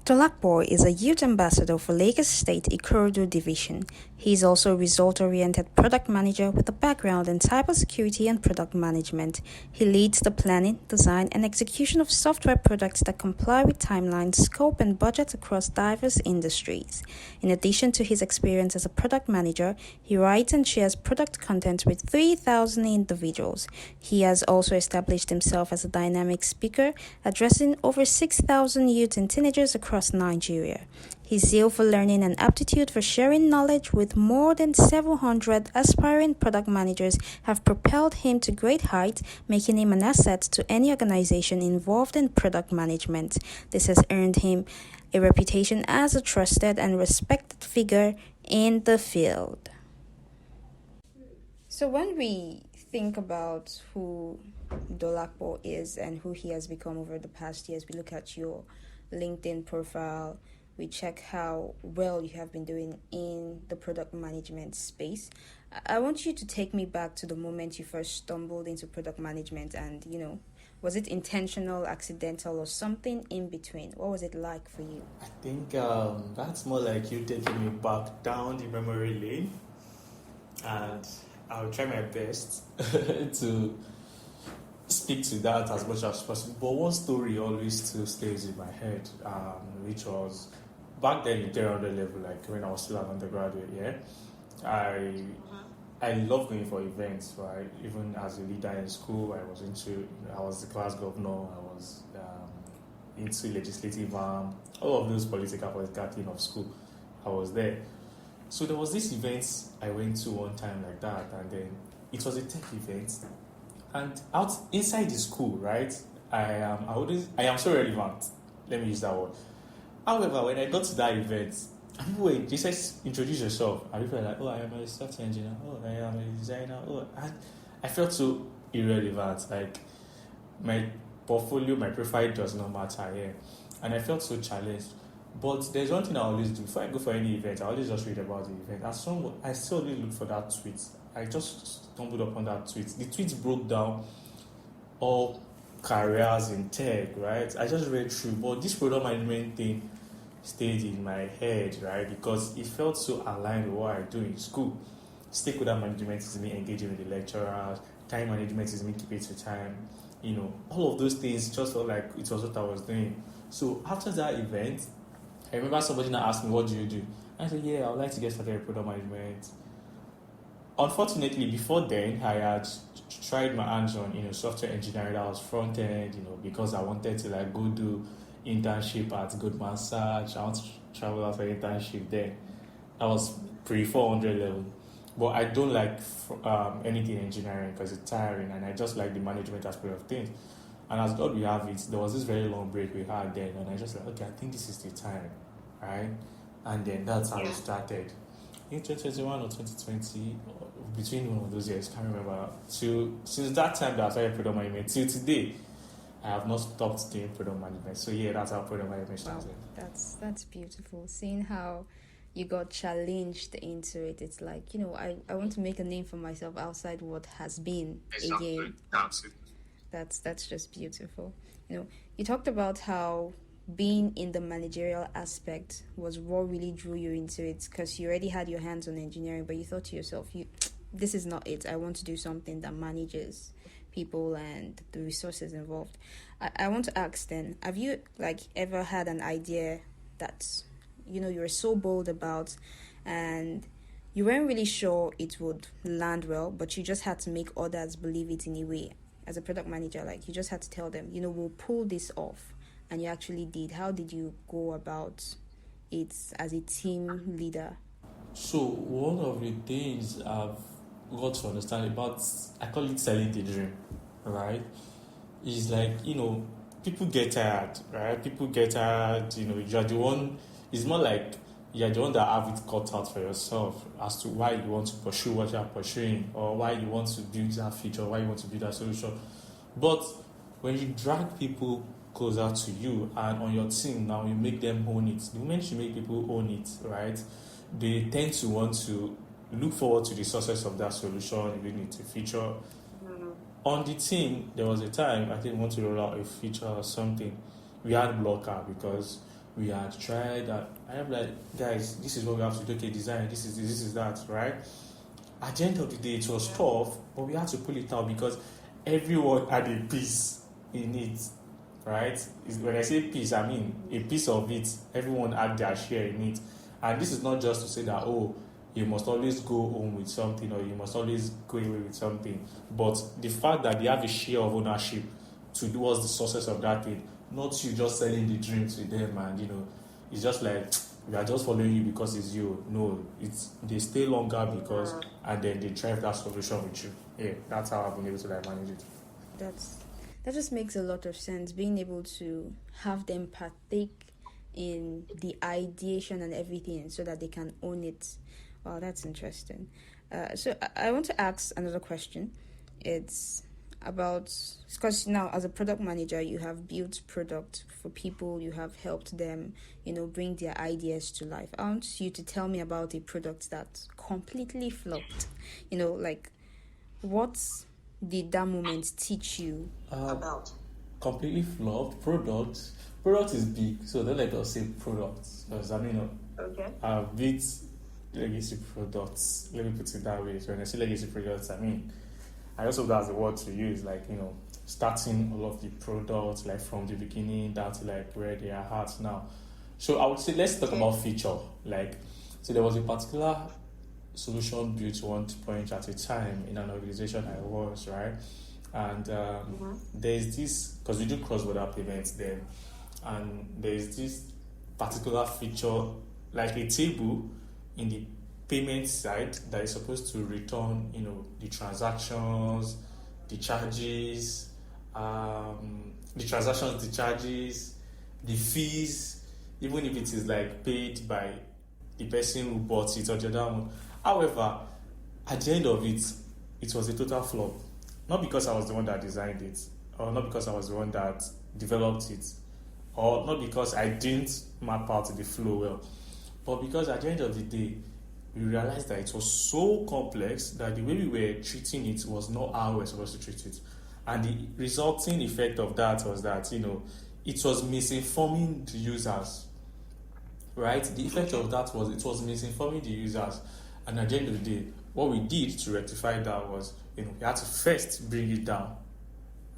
Tolakbo is a youth ambassador for Lagos State Ikorodu Division. He is also a result-oriented product manager with a background in cybersecurity and product management. He leads the planning, design, and execution of software products that comply with timelines, scope, and budget across diverse industries. In addition to his experience as a product manager, he writes and shares product content with 3,000 individuals. He has also established himself as a dynamic speaker, addressing over 6,000 youth and teenagers across Nigeria. His zeal for learning and aptitude for sharing knowledge with more than 700 aspiring product managers have propelled him to great heights, making him an asset to any organization involved in product management. This has earned him a reputation as a trusted and respected figure in the field. So when we think about who Dolakbo is and who he has become over the past years, we look at your LinkedIn profile, we check how well you have been doing in the product management space. I want you to take me back to the moment you first stumbled into product management and, was it intentional, accidental, or something in between? What was it like for you? I think that's more like you taking me back down the memory lane, and I'll try my best to speak to that as much as possible. But one story always still stays in my head, which was back then in 300 level, like when I was still an undergraduate. I love going for events, right? Even as a leader in school, I was the class governor, I was into legislative arm, all of those political thing of school, I was there. So there was this event I went to one time like that, and then it was a tech event. And out inside the school, right? I am so relevant. Let me use that word. However, when I got to that event, people they said, introduce yourself. And people were like, I am a software engineer. I am a designer. I felt so irrelevant. Like my portfolio, my profile does not matter here. And I felt so challenged. But there's one thing I always do. Before I go for any event, I always just read about the event. I still always look for that tweet. I just stumbled upon that tweet. The tweet broke down all careers in tech, right? I just read through. But this product management thing stayed in my head, right? Because it felt so aligned with what I do in school. Stakeholder management is me engaging with the lecturers. Time management is me keeping to time. All of those things just felt like it was what I was doing. So after that event, I remember somebody now asked me, what do you do? I said, I would like to get started in product management. Unfortunately, before then, I had tried my hands on, software engineering. That was front end, because I wanted to go do internship at Goldman Sachs. I want to travel out for internship there. That was pre-400 level. But I don't like anything engineering because it's tiring, and I just like the management aspect of things. And as God will have it, there was this very long break we had then, and I just okay, I think this is the time, right? And then that's how it started. In 2021 or 2020, between one of those years, can't remember. Since that time that I started product management till today, I have not stopped doing product management. So that's how product management started. Wow, that's beautiful. Seeing how you got challenged into it, it's like I want to make a name for myself outside what has been. Exactly. Again. Absolutely. That's just beautiful. You talked about how being in the managerial aspect was what really drew you into it, because you already had your hands on engineering, but you thought to yourself, this is not it. I want to do something that manages people and the resources involved. I want to ask then, have you ever had an idea that you were so bold about and you weren't really sure it would land well, but you just had to make others believe it in a way? As a product manager, you just had to tell them, we'll pull this off, and you actually did. How did you go about it as a team leader? So one of the things I've got to understand about, I call it selling the dream, right? Is people get tired, right? People get tired, you're the one, it's more like you're the one that have it cut out for yourself as to why you want to pursue what you're pursuing, or why you want to build that feature, why you want to build that solution. But when you drag people closer to you and on your team now, you make them own it. The moment you make people own it, right, they tend to want to look forward to the success of that solution, even if it's a feature. Mm-hmm. On the team, there was a time I think we want to roll out a feature or something. We had blocker because we had tried that. I am like, guys, this is what we have to do. Okay, design. This is that, right? At the end of the day, it was tough, but we had to pull it out because everyone had a piece in it, right? When I say piece, I mean a piece of it. Everyone had their share in it, and this is not just to say that you must always go home with something or you must always go away with something, but the fact that they have a share of ownership towards the success of that thing, not you just selling the dream to them, and it's just like we are just following you because it's you. No, it's they stay longer because and then they drive that solution with you. Yeah, that's how I've been able to manage it. That just makes a lot of sense. Being able to have them partake in the ideation and everything so that they can own it. Wow, that's interesting. So I want to ask another question. It's about, because now as a product manager, you have built product for people, you have helped them, bring their ideas to life. I want you to tell me about a product that completely flopped. Like, what did that moment teach you about? Completely flopped product. Product is big, so don't let us say products, because okay. I've built legacy products. Let me put it that way. So when I say legacy products, I also that's the word to use, starting all of the products from the beginning down to where they are at now. So I would say let's talk about feature. So there was a particular solution built one point at a time in an organization I was, right? And there's this, because we do cross-border payments there, and there's this particular feature, like a table in the payment side that is supposed to return, the transactions, the charges, the fees, even if it is paid by the person who bought it or the other one. However, at the end of it, it was a total flop. Not because I was the one that designed it, or not because I was the one that developed it, or not because I didn't map out the flow well, but because at the end of the day, we realized that it was so complex that the way we were treating it was not how we were supposed to treat it. And the resulting effect of that was that, it was misinforming the users, right? The effect of that was it was misinforming the users. And at the end of the day, what we did to rectify that was, we had to first bring it down,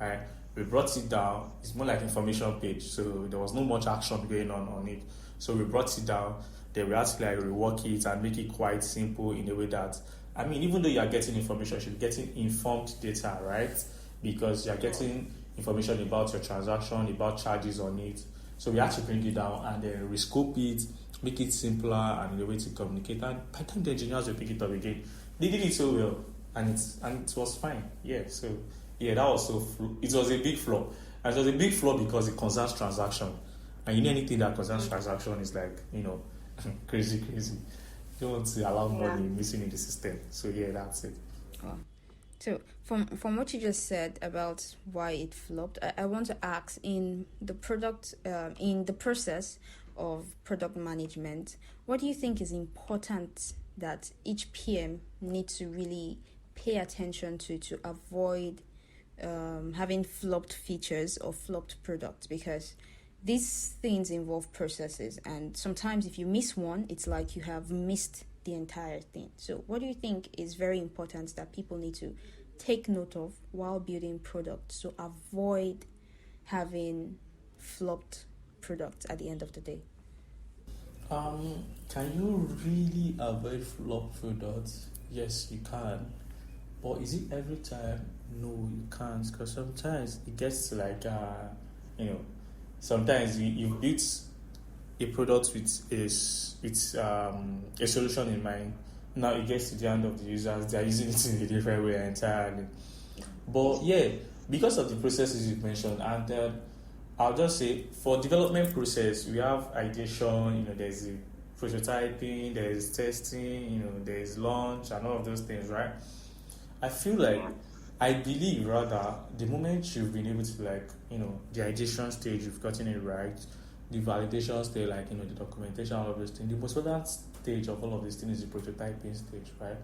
right? We brought it down. It's more like information page, so there was no much action going on it. So we brought it down. Then we had to rework it and make it quite simple in a way that, even though you are getting information, you should be getting informed data, right? Because you are getting information about your transaction, about charges on it. So we had to bring it down and then rescope it, make it simpler and the way to communicate. And by the time the engineers will pick it up again, they did it so well, and it was fine. Yeah. So that was it was a big flaw. And it was a big flaw because it concerns transaction, and anything that concerns transaction is crazy. You don't want to allow money missing in the system. So that's it. Oh. So from what you just said about why it flopped, I want to ask, in the product, in the process of product management, what do you think is important that each PM needs to really pay attention to avoid having flopped features or flopped products? Because these things involve processes, and sometimes if you miss one, it's like you have missed the entire thing. So what do you think is very important that people need to take note of while building products to avoid having flopped products at the end of the day? Can you really avoid flop products? Yes, you can. But is it every time? No, you can't, because sometimes it gets to sometimes you've built a product with a solution in mind. Now it gets to the end of the users, they're using it in a different way entirely. But because of the processes you've mentioned, and I'll just say for development process, we have ideation, there's the prototyping, there's testing, there's launch and all of those things, right? I believe rather the moment you've been able to the ideation stage, you've gotten it right, the validation stage, the documentation, all of those things, the most important stage of all of these things is the prototyping stage, right?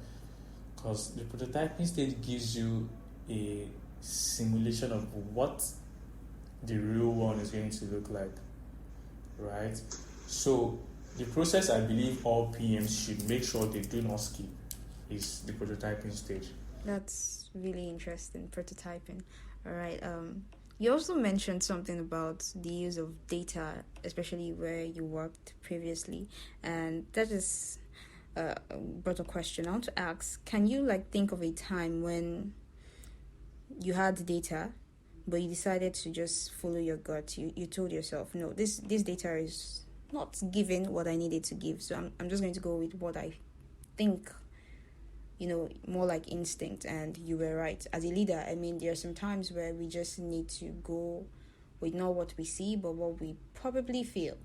Because the prototyping stage gives you a simulation of what the real one is going to look like, right? So the process I believe all PMs should make sure they do not skip is the prototyping stage. That's really interesting, prototyping. All right. You also mentioned something about the use of data, especially where you worked previously, and that is brought a question. I want to ask: can you think of a time when you had data, but you decided to just follow your gut? You told yourself, no, this data is not giving what I needed to give, so I'm just going to go with what I think, more like instinct. And you were right. As a leader, I mean, there are some times where we just need to go with not what we see, but what we probably feel,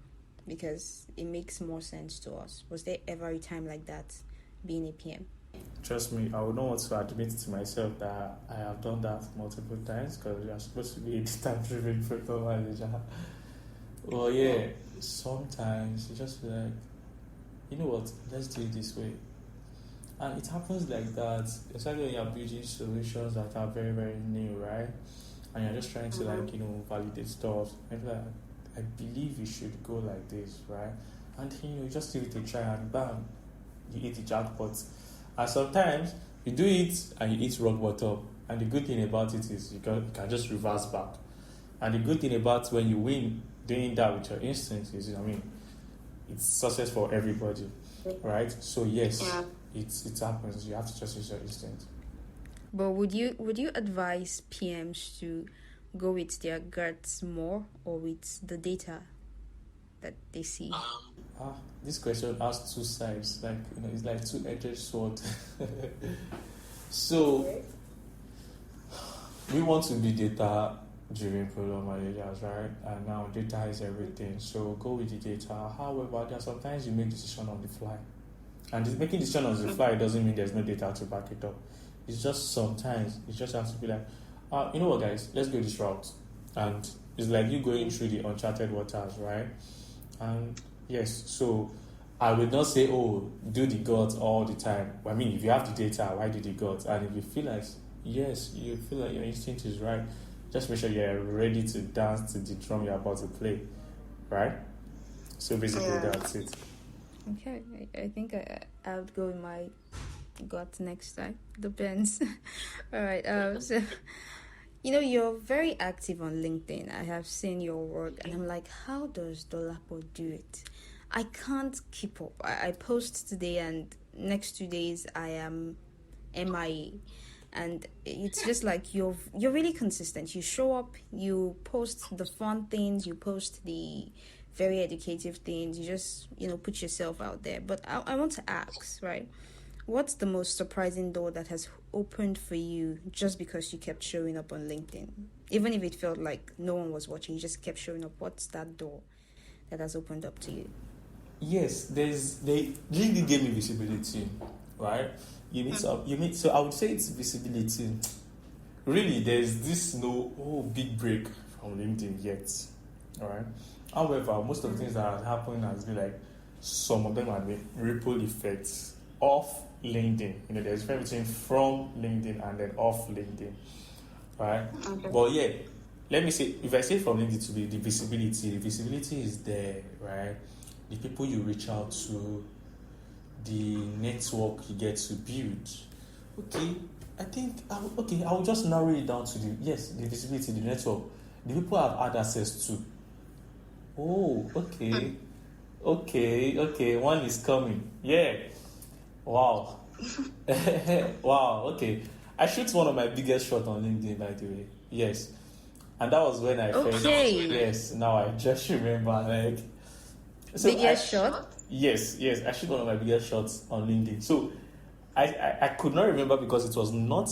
because it makes more sense to us. Was there ever a time like that, being a PM? Trust me, I would not want to admit to myself that I have done that multiple times because you're supposed to be a data-driven product manager. Well, yeah, sometimes you just feel like, you know what, let's do it this way. And it happens like that, especially when you're building solutions that are very, very new, right? And you're just trying to validate stuff. And like, I believe you should go like this, right? And you just give it a try and bam, you hit the jackpot. And sometimes you do it and you hit rock bottom. And the good thing about it is you can just reverse back. And the good thing about when you win doing that with your instincts is, it's success for everybody, right? So yes, it happens. You have to just use your instinct. But would you advise PMs to go with their guts more, or with the that they see? This question has two sides. It's like two-edged sword. So we want to be data-driven product managers, right? And now data is everything. So go with the data. However, there are sometimes you make decisions on the fly. And making decisions on the fly doesn't mean there's no data to back it up. It's just sometimes you just have to be like, you know what, guys, let's go this route. And it's like you going through the uncharted waters, right? And yes, so I would not say, do the gut all the time. I mean, if you have the data, why do the gut? And if you feel like, yes, you feel like your instinct is right, just make sure you're ready to dance to the drum you're about to play, right? So basically, that's it. Okay, I think I would go with my gut next time. Depends. All right. So, you're very active on LinkedIn. I have seen your work, and I'm like, how does Dolapo do it? I can't keep up. I post today, and next 2 days I am MIA. And it's just like you're really consistent. You show up, you post the fun things, you post the very educative things, you just put yourself out there. But I want to ask, right, what's the most surprising door that has opened for you just because you kept showing up on LinkedIn? Even if it felt like no one was watching, you just kept showing up. What's that door that has opened up to you? Yes, they really gave me visibility, right? So I would say it's visibility. Really, there's this big break from LinkedIn yet, all right? However, most of the things that have happened has been like, some of them have been ripple effects off LinkedIn. There's a difference between from LinkedIn and then off LinkedIn, right? Okay. But yeah, let me say, if I say from LinkedIn to be the visibility is there, right? The people you reach out to, the network you get to build. Okay, I think, I'll just narrow it down to the visibility, the network, the people I've had access to. Oh, okay. Okay, one is coming. Yeah. Wow. Wow, okay. I shoot one of my biggest shots on LinkedIn, by the way. Yes. And that was when I first... Yes, now I just remember, biggest shot? Yes, I shoot one of my biggest shots on LinkedIn. So I could not remember because it was not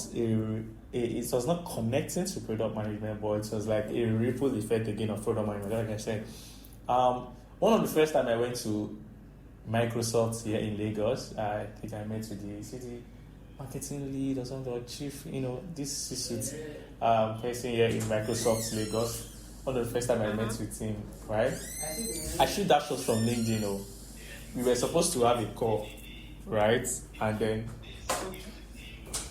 it was not connecting to product management, but it was like a ripple effect again of product management. Like I said, one of the first time I went to Microsoft here in Lagos, I think I met with the city marketing lead or something, or chief, this C-suite person here in Microsoft Lagos. One of the first time I met with him, right? I shoot that shot from LinkedIn. We were supposed to have a call, right? And then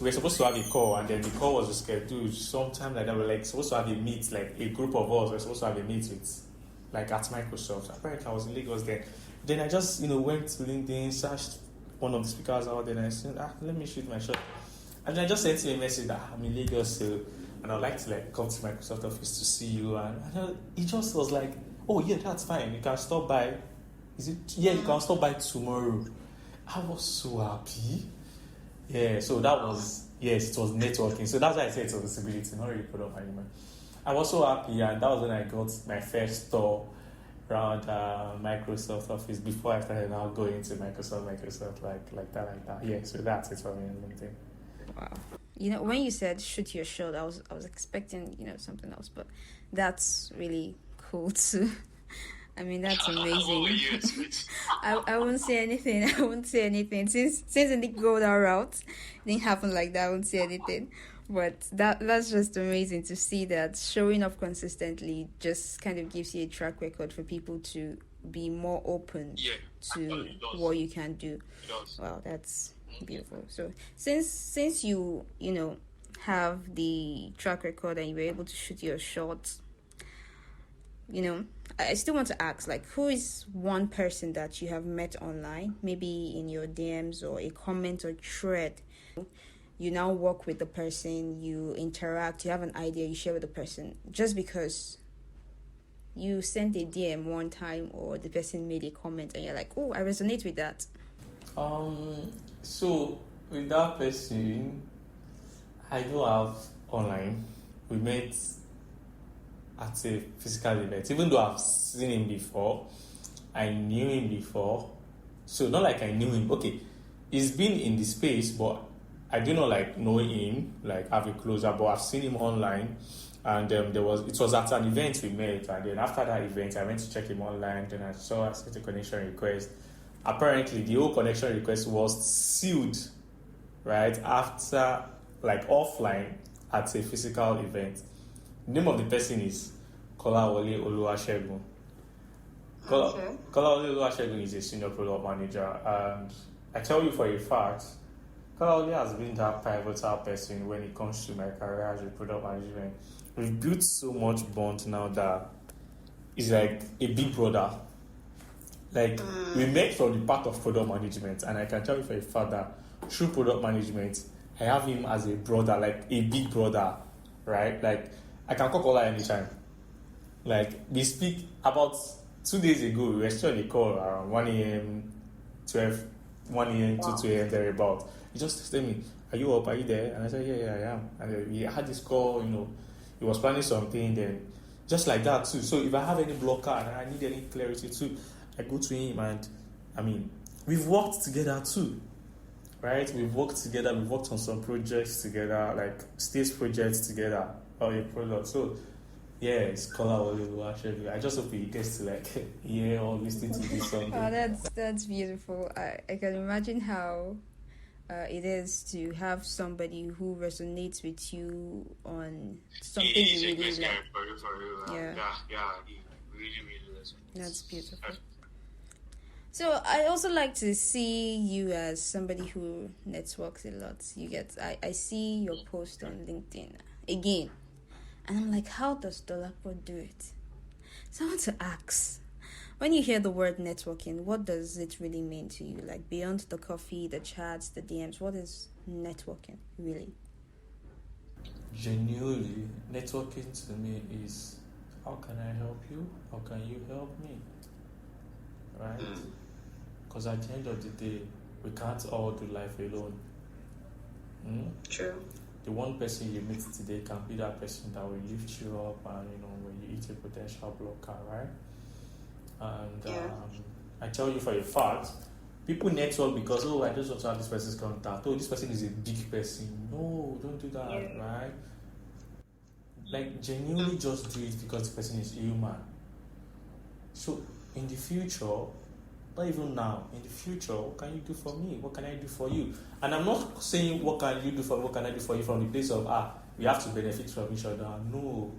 the call was scheduled sometime like that. We were supposed to have a meet, like a group of us were supposed to have a meet with like at Microsoft. Apparently, I was in Lagos then. Then I just, went to LinkedIn, searched one of the speakers out there, and I said, let me shoot my shot. And then I just sent him a message that I'm in Lagos, so, and I'd like to like come to Microsoft office to see you. And he just was like, oh yeah, that's fine. You can stop by. Is it? Yeah, you can stop by tomorrow. I was so happy. Yeah, so that was, yes, it was networking. So that's why I said it's a visibility, not really product management. I was so happy, and that was when I got my first store around Microsoft Office before I started now going to Microsoft, like that. Yeah, so that's it for me on LinkedIn. Wow. When you said shoot your shot, I was expecting, something else, but that's really cool too. I mean, that's amazing. I won't say anything. Since it didn't go that route, it didn't happen like that. I won't say anything. But that's just amazing to see that showing up consistently just kind of gives you a track record for people to be more open to what you can do. Wow, that's beautiful. So since you have the track record and you were able to shoot your shots, I still want to ask, like, who is one person that you have met online, maybe in your DMs or a comment or thread? You now work with the person, you interact, you have an idea, you share with the person, just because you sent a DM one time or the person made a comment and you're like, oh, I resonate with that. So with that person, I do have online. We met at a physical event. Even though I've seen him before, I knew him before. So not like I knew him. Okay, he's been in the space, but I do not like know him, like have a closer. But I've seen him online, and it was at an event we met, and then after that event, I went to check him online. Then I sent a connection request. Apparently, the whole connection request was sealed, right after, like offline, at a physical event. The name of the person is Kolawole Oluwasegun. Kolawole Oluwasegun is a senior product manager, and I tell you for a fact, Kolawole has been that pivotal person when it comes to my career as a product management. We've built so much bond now that he's like a big brother. Like, we met from the part of product management, and I can tell you for a fact that through product management, I have him as a brother, like a big brother, right? Like, I can call Kola anytime. Like, we speak about 2 days ago, we were still on a call around 1 a.m., 1 a.m., 2 a.m., thereabout. He just texted me, are you up? Are you there? And I said, yeah, I am. And then we had this call, he was planning something, then just like that too. So if I have any blocker and I need any clarity too, I go to him, and I mean, we've worked together too, right? We've worked together, we've worked on some projects together, like stage projects together, or a product. So yeah, it's Kolawole actually. I just hope he gets to like hear or listen to this song. Oh, that's beautiful. I can imagine how it is to have somebody who resonates with you on something you really like. Yeah, he really resonates. That's beautiful. So I also like to see you as somebody who networks a lot. I see your post on LinkedIn again, and I'm like, how does Dolapo do it? So I want to ask, when you hear the word networking, what does it really mean to you? Like, beyond the coffee, the chats, the DMs, what is networking really? Genuinely, networking to me is, how can I help you? How can you help me? Right? Because at the end of the day, we can't all do life alone. True. The one person you meet today can be that person that will lift you up, and when you hit a potential blocker, right? And I tell you for a fact, people network because, I just want to have this person's contact. Oh, this person is a big person. No, don't do that, right? Like, genuinely just do it because the person is human. So, in the future, not even now, in the future, what can you do for me? What can I do for you? And I'm not saying what can you do for me, what can I do for you from the place of, we have to benefit from each other. No.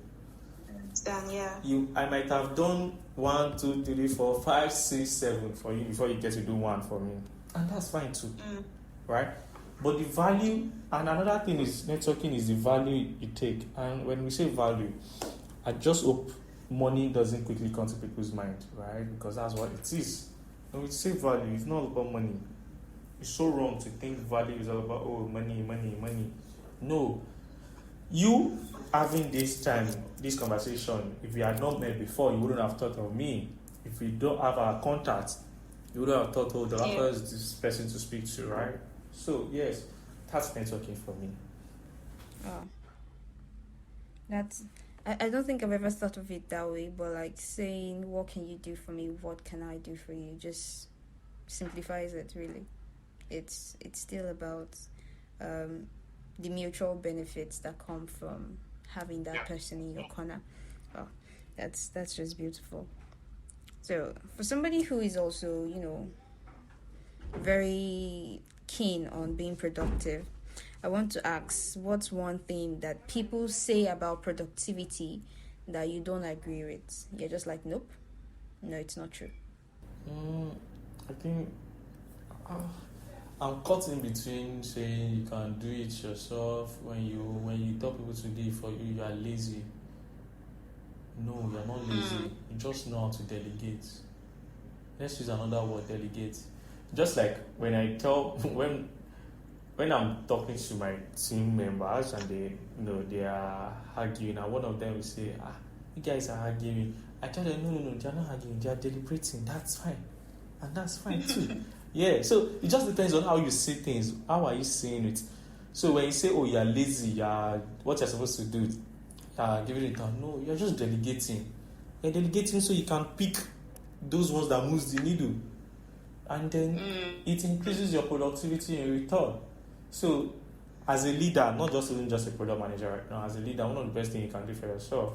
I might have done 1, 2, 3, 4, 5, 6, 7 for you before you get to do one for me. And that's fine too. Right? But the value, and another thing is networking is the value you take. And when we say value, I just hope money doesn't quickly come to people's mind, right? Because that's what it is. When we say value, it's not about money. It's so wrong to think value is all about, oh, money, money, money. No. You having this time, this conversation, if we had not met before, you wouldn't have thought of me. If we don't have our contact, you wouldn't have thought, oh, the doctor is this person to speak to, right? So, yes, that's networking for me. Oh. That's... I don't think I've ever thought of it that way, but like saying, what can you do for me? What can I do for you? Just simplifies it, really. It's still about the mutual benefits that come from having that person in your corner. Oh, that's just beautiful. So for somebody who is also, very keen on being productive, I want to ask, what's one thing that people say about productivity that you don't agree with? You're just like, nope, no, it's not true. I think I'm caught in between saying you can do it yourself. When you tell people to do it for you, you are lazy. No, you're not lazy. You just know how to delegate. Let's use another word, delegate. Just like when I tell when I'm talking to my team members and they are arguing, and one of them will say, you guys are arguing. I tell them, no, they're not arguing, they are deliberating. That's fine. And that's fine too. Yeah, so it just depends on how you see things. How are you seeing it? So when you say, oh, you're lazy, what you're supposed to do, giving it down. No, you're just delegating. You're delegating so you can pick those ones that moves the needle. And then it increases your productivity in return. So as a leader, not even just a product manager right now, as a leader, one of the best things you can do for yourself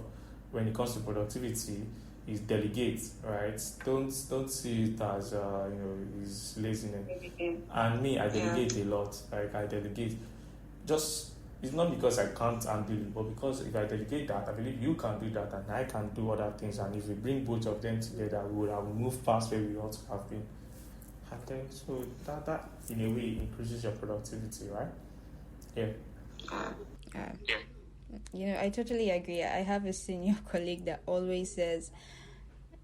when it comes to productivity is delegate, right? Don't see it as is laziness. And me, I delegate a lot. Like I delegate. Just it's not because I can't handle it, but because if I delegate that, I believe you can do that and I can do other things. And if we bring both of them together, we would have moved past where we ought to have been. I think so that in a way increases your productivity, right? Yeah. I totally agree. I have a senior colleague that always says,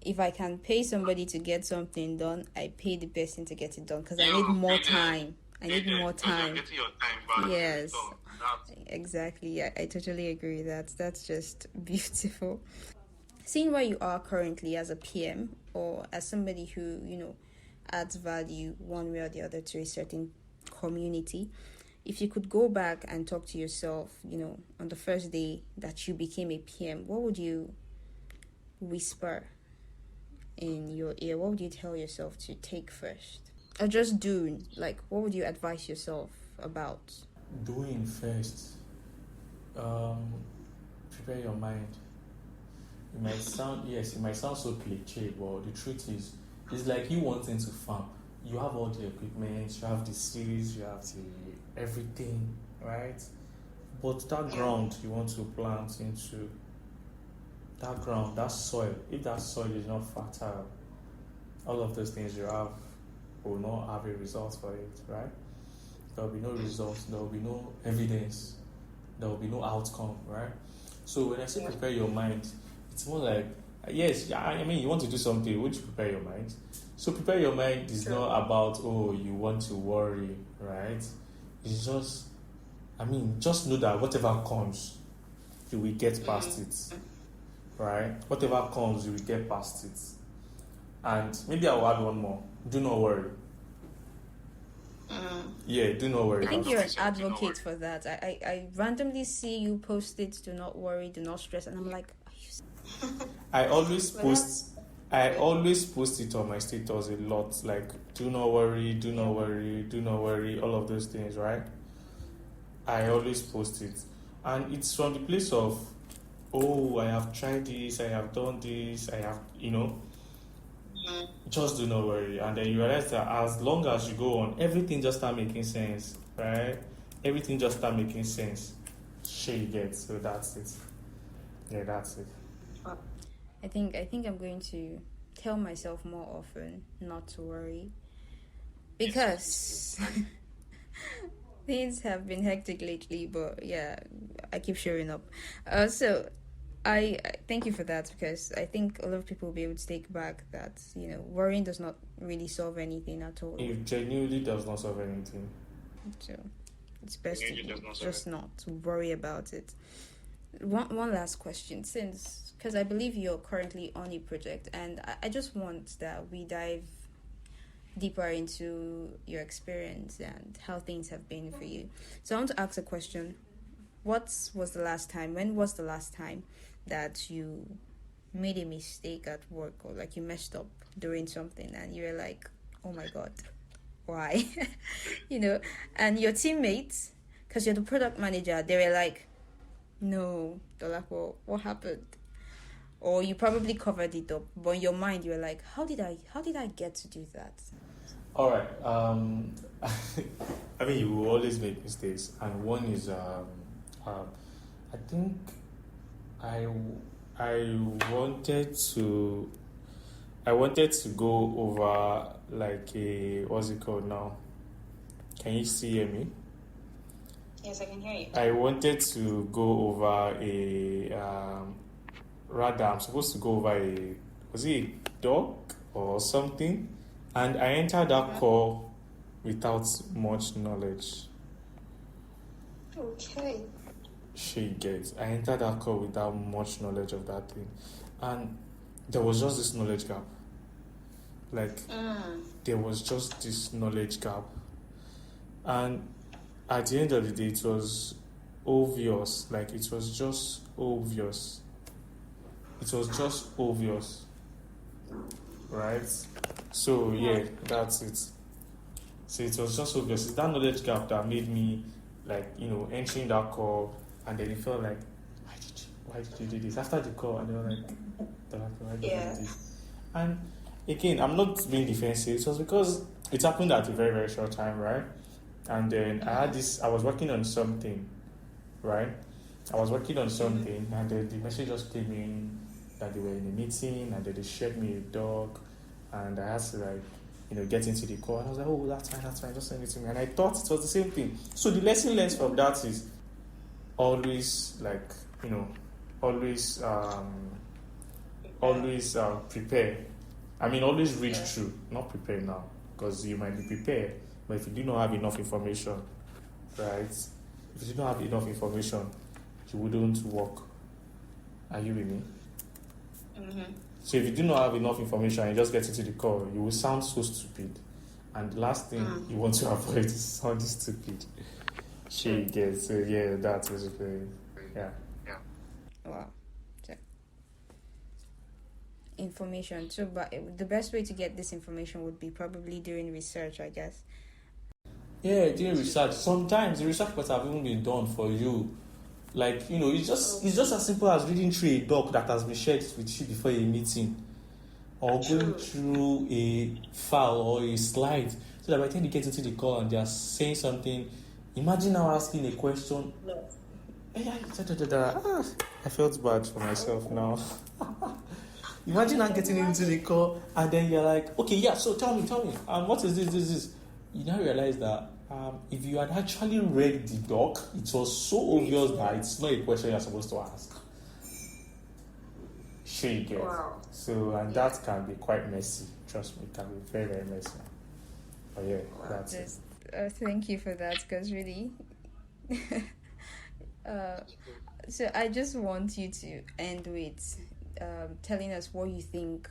if I can pay somebody to get something done, I pay the person to get it done because I need more time. More time. Yes, exactly. Yeah, I totally agree. That's just beautiful. Seeing where you are currently as a PM or as somebody who, adds value one way or the other to a certain community, if you could go back and talk to yourself, on the first day that you became a PM, what would you whisper in your ear? What would you tell yourself to take first? Or just do, what would you advise yourself about? Doing first. Prepare your mind. It might sound so cliche, but the truth is, it's like you wanting to farm. You have all the equipment, you have the seeds, you have the everything, right? But that ground you want to plant into, that ground, that soil, if that soil is not fertile, all of those things you have will not have a result for it, right? There will be no results, there will be no evidence, there will be no outcome, right? So when I say prepare your mind, it's more like, yes, you want to do something, would you prepare your mind? So prepare your mind is not about, you want to worry, right? It's just, just know that whatever comes, you will get past it, right? Whatever comes, you will get past it. And maybe I will add one more. Do not worry. Yeah, do not worry. I think you're an advocate for that. I randomly see you post it, do not worry, do not stress, and I'm like, I always post it on my status a lot, like do not worry, do not worry, do not worry, all of those things, right? I always post it. And it's from the place of, I have tried this, I have done this, I have, just do not worry. And then you realize that as long as you go on, everything just start making sense, right? Everything just start making sense. Sure you get. So that's it. Yeah, that's it. I think I'm going to tell myself more often not to worry, because things have been hectic lately, but yeah, I keep showing up. So I thank you for that, because I think a lot of people will be able to take back that, worrying does not really solve anything at all. It genuinely does not solve anything. So it's best It does to not solve just not to worry about it. One last question, because I believe you're currently on a project, and I just want that we dive deeper into your experience and how things have been for you. So I want to ask a question. When was the last time that you made a mistake at work, or like you messed up doing something and you were like, oh my God, why? And your teammates, because you're the product manager, they were like, no, they're like, well, what happened? Or you probably covered it up, but in your mind you were like, how did I get to do that? All right. I mean, you will always make mistakes, and one is I think I wanted to go over like a, what's it called now? Can you hear me? Yes, I can hear you. I wanted to go over I'm supposed to go over was it a dog or something? And I entered that call without much knowledge. Okay. I entered that call without much knowledge of that thing. And there was just this knowledge gap. There was just this knowledge gap. And at the end of the day, it was obvious. It was just obvious. Right? So, yeah, that's it. So it was just obvious. It's that knowledge gap that made me, entering that call, and then it felt like, why did you do this? After the call, and they were like, why did you do this? And again, I'm not being defensive. It was because it happened at a very, very short time, right? And then I was working on something, right? And then the message just came in that they were in a meeting, and then they shared me a doc, and I had to get into the call, and I was like, oh, that's fine, just send it to me. And I thought it was the same thing. So the lesson learned from that is always prepare. I mean, always read through, not prepare now, because you might be prepared, but if you do not have enough information, right? If you don't have enough information, you wouldn't work. Are you with me? Mm-hmm. So if you do not have enough information and you just get into the call, you will sound so stupid. And the last thing you want to avoid is sounding stupid. So yeah, that's basically, yeah. Wow. Information too, but the best way to get this information would be probably doing research, I guess. Yeah, doing research. Sometimes the research must have even been done for you. It's just as simple as reading through a doc that has been shared with you before a meeting, or going through a file or a slide, so that by the time you get into the call and they are saying something, imagine now asking a question. I felt bad for myself now. Imagine now getting into the call and then you're like, okay, yeah, so tell me, what is this? You now realize that if you had actually read the doc, it was so obvious that it's not a question you're supposed to ask. Sure, you get. Wow. So, and that can be quite messy. Trust me, it can be very, very messy. But yeah, that's it. Thank you for that, because really... so I just want you to end with telling us what you think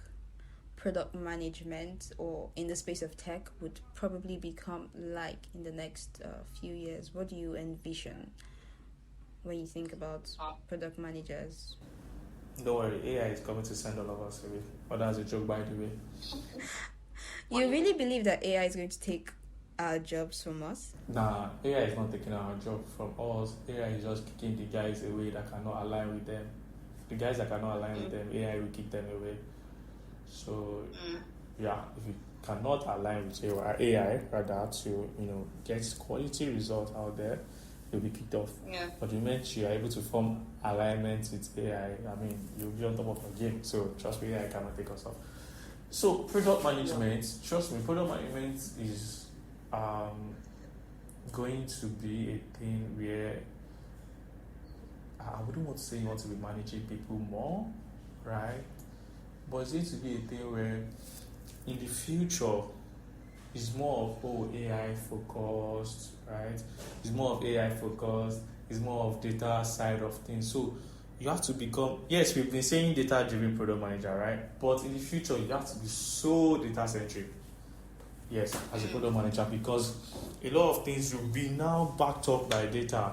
product management, or in the space of tech, would probably become like in the next few years. What do you envision when you think about product managers? Don't worry, AI is coming to send all of us away. But that's a joke, by the way. You really believe that AI is going to take our jobs from us? Nah, AI is not taking our job from us. AI is just kicking the guys away that cannot align with them. The guys that cannot align with them, AI will kick them away. So, yeah, if you cannot align with AI, rather, to get quality results out there, you'll be kicked off. Yeah. But the moment you are able to form alignment with AI, I mean, you'll be on top of your game. So, trust me, AI cannot take us off. So, product management, trust me, product management is going to be a thing where I wouldn't want to say you want to be managing people more, right? But it's going to be a thing where in the future it's more of AI focused, right? It's more of AI focused, it's more of data side of things. So you have to become, yes, we've been saying data driven product manager, right? But in the future you have to be so data centric. Yes, as a product manager, because a lot of things will be now backed up by data.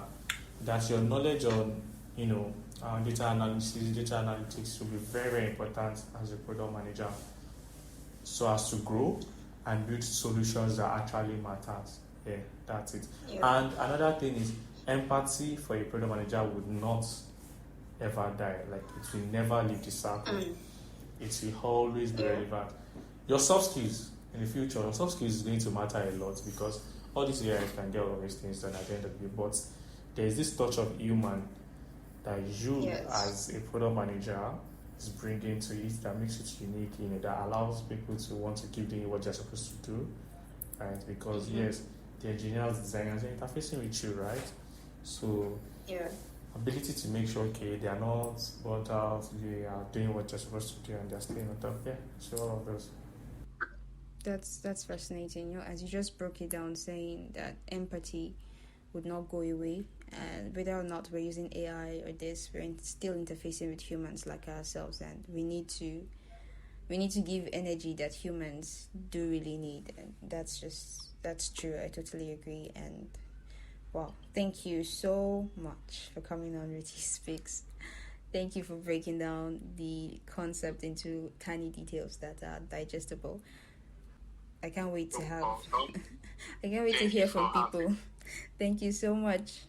That your knowledge on, data analysis, data analytics will be very, very important as a product manager, so as to grow and build solutions that actually matters. Yeah, that's it. Yeah. And another thing is empathy for a product manager would not ever die. Like it will never leave the circle. It will always be Yeah. relevant. Your soft skills in the future, your soft skills is going to matter a lot because all these AI can get all of these things done at the end of the day. But there is this touch of human that you Yes. as a product manager is bringing to it that makes it unique, that allows people to want to keep doing what they're supposed to do, right? Because yes, the engineers, designers are interfacing with you, right? So Yeah. ability to make sure they are not burnt out, they are doing what they're supposed to do and they're staying on top. Yeah, so all of those. That's fascinating. As you just broke it down, saying that empathy would not go away, and whether or not we're using AI or this, we're still interfacing with humans like ourselves, and we need to give energy that humans do really need, and that's true. I totally agree. And wow, thank you so much for coming on Richie Speaks. Thank you for breaking down the concept into tiny details that are digestible. I can't wait to have I can't wait to hear from people. Thank you so much.